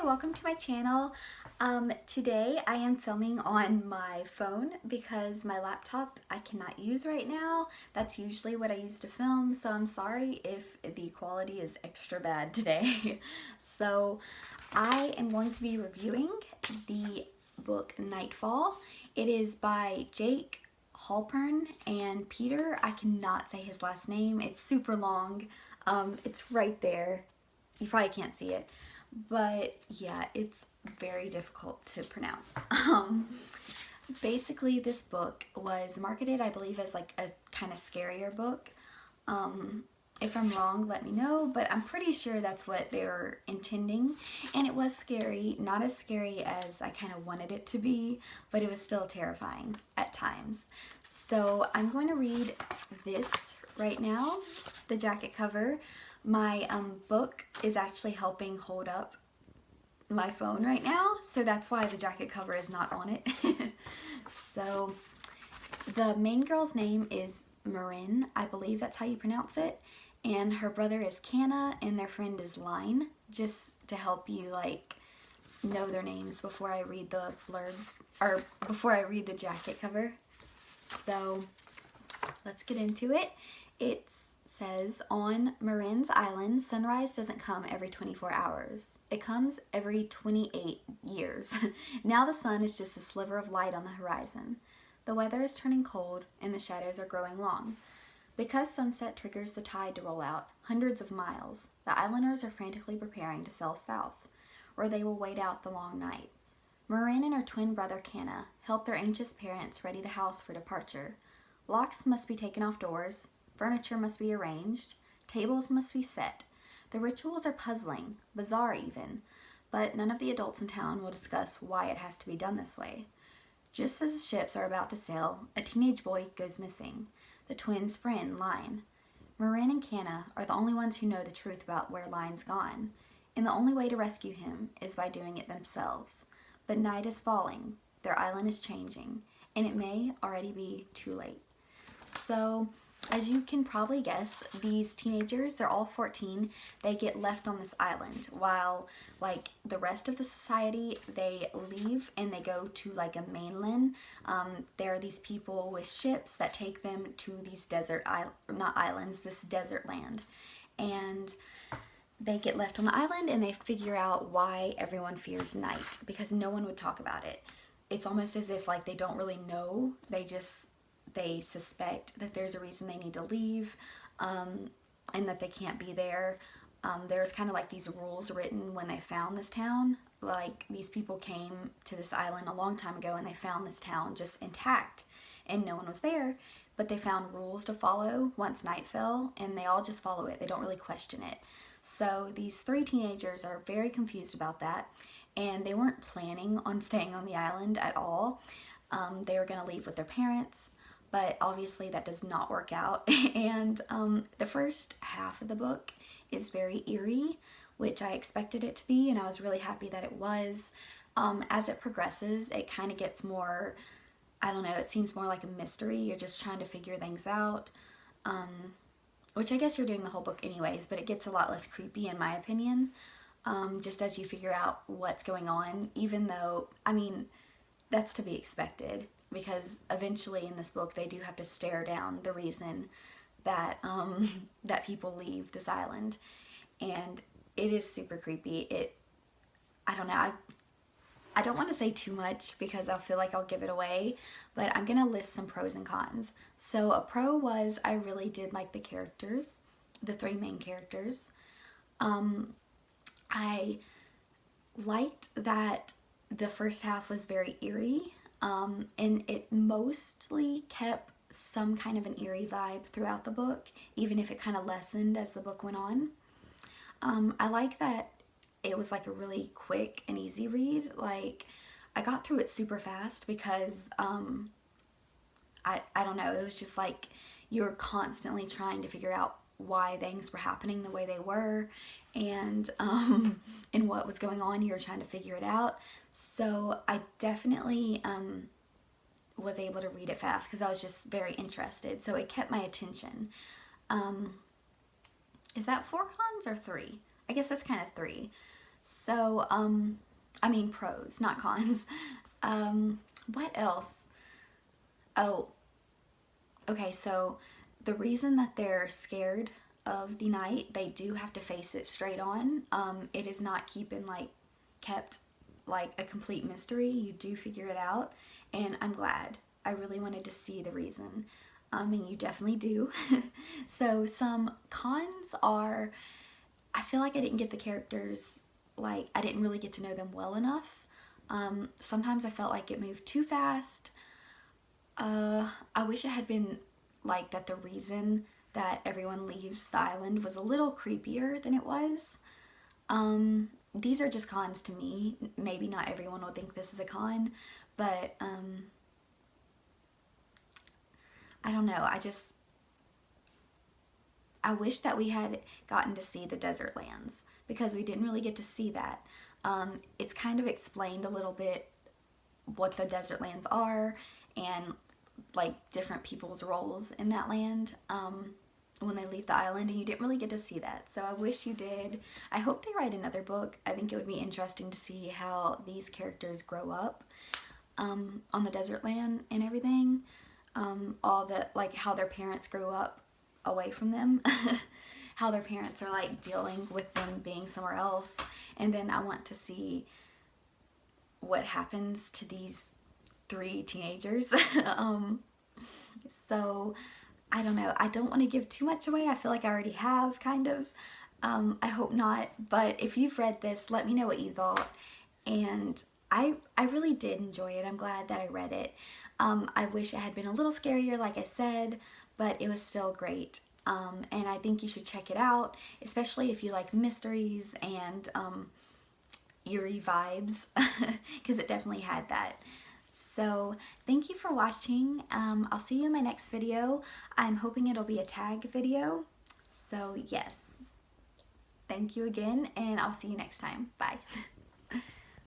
welcome to my channel. Today I am filming on my phone because my laptop I cannot use right now. That's usually what I use to film, so I'm sorry if the quality is extra bad today. So I am going to be reviewing the book Nightfall. It is by Jake Halpern and Peter. I cannot say his last name. It's super long. It's right there. You probably can't see it. But yeah, it's very difficult to pronounce. Basically, this book was marketed, I believe, as like a kind of scarier book. If I'm wrong, let me know, but I'm pretty sure that's what they were intending. And it was scary, not as scary as I kind of wanted it to be, but it was still terrifying at times. So I'm going to read this right now, the jacket cover. My book is actually helping hold up my phone right now, so that's why the jacket cover is not on it. So the main girl's name is Marin, I believe that's how you pronounce it, and her brother is Canna, and their friend is Line, just to help you like know their names before I read the blurb, or before I read the jacket cover. So let's get into it. It says, on Marin's Island, sunrise doesn't come every 24 hours. It comes every 28 years. Now the sun is just a sliver of light on the horizon. The weather is turning cold and the shadows are growing long. Because sunset triggers the tide to roll out hundreds of miles, the islanders are frantically preparing to sail south, where they will wait out the long night. Marin and her twin brother Canna help their anxious parents ready the house for departure. Locks must be taken off doors, furniture must be arranged, tables must be set. The rituals are puzzling, bizarre even, but none of the adults in town will discuss why it has to be done this way. Just as the ships are about to sail, a teenage boy goes missing, the twins' friend, Line. Marin and Canna are the only ones who know the truth about where Line's gone, and the only way to rescue him is by doing it themselves. But night is falling, their island is changing, and it may already be too late. So, as you can probably guess, these teenagers, they're all 14, they get left on this island while like the rest of the society, they leave and they go to like a mainland. There are these people with ships that take them to these this desert land. And they get left on the island and they figure out why everyone fears night, because no one would talk about it. It's almost as if like they don't really know, they suspect that there's a reason they need to leave, and that they can't be there. There's kind of like these rules written when they found this town. Like, these people came to this island a long time ago and they found this town just intact and no one was there, but they found rules to follow once night fell and they all just follow it. They don't really question it. So these three teenagers are very confused about that, and they weren't planning on staying on the island at all. They were going to leave with their parents, but obviously that does not work out. And the first half of the book is very eerie, which I expected it to be, and I was really happy that it was. As it progresses, it kind of gets more, I don't know, it seems more like a mystery. You're just trying to figure things out, which I guess you're doing the whole book anyways, but it gets a lot less creepy in my opinion, just as you figure out what's going on, even though, I mean, that's to be expected, because eventually in this book they do have to stare down the reason that that people leave this island, and it is super creepy. I don't know, I don't want to say too much because I feel like I'll give it away, but I'm gonna list some pros and cons. So a pro was I really did like the characters, the three main characters. I liked that the first half was very eerie. And it mostly kept some kind of an eerie vibe throughout the book, even if it kind of lessened as the book went on. I like that it was like a really quick and easy read. Like, I got through it super fast because, I don't know, it was just like you were constantly trying to figure out why things were happening the way they were, and what was going on. You were trying to figure it out. So I definitely was able to read it fast because I was just very interested. So it kept my attention. Is that 4 cons or 3? I guess that's kind of 3. So, I mean pros, not cons. What else? Oh, okay, so the reason that they're scared of the night, they do have to face it straight on. It is not kept like a complete mystery. You do figure it out, and I'm glad. I really wanted to see the reason. And you definitely do. So some cons are, I feel like I didn't get the characters, like I didn't really get to know them well enough. Sometimes I felt like it moved too fast. I wish it had been like that the reason that everyone leaves the island was a little creepier than it was. These are just cons to me. Maybe not everyone will think this is a con, but I don't know. I wish that we had gotten to see the desert lands because we didn't really get to see that. It's kind of explained a little bit what the desert lands are and like different people's roles in that land when they leave the island, and you didn't really get to see that. So I wish you did. I hope they write another book. I think it would be interesting to see how these characters grow up on the desert land and everything. All the, like how their parents grew up away from them. How their parents are like dealing with them being somewhere else. And then I want to see what happens to these 3 teenagers. So I don't know. I don't want to give too much away. I feel like I already have, kind of. I hope not. But if you've read this, let me know what you thought. And I really did enjoy it. I'm glad that I read it. I wish it had been a little scarier, like I said, but it was still great. And I think you should check it out, especially if you like mysteries and eerie vibes, because it definitely had that. So thank you for watching. I'll see you in my next video. I'm hoping it'll be a tag video. So yes, thank you again, and I'll see you next time. Bye.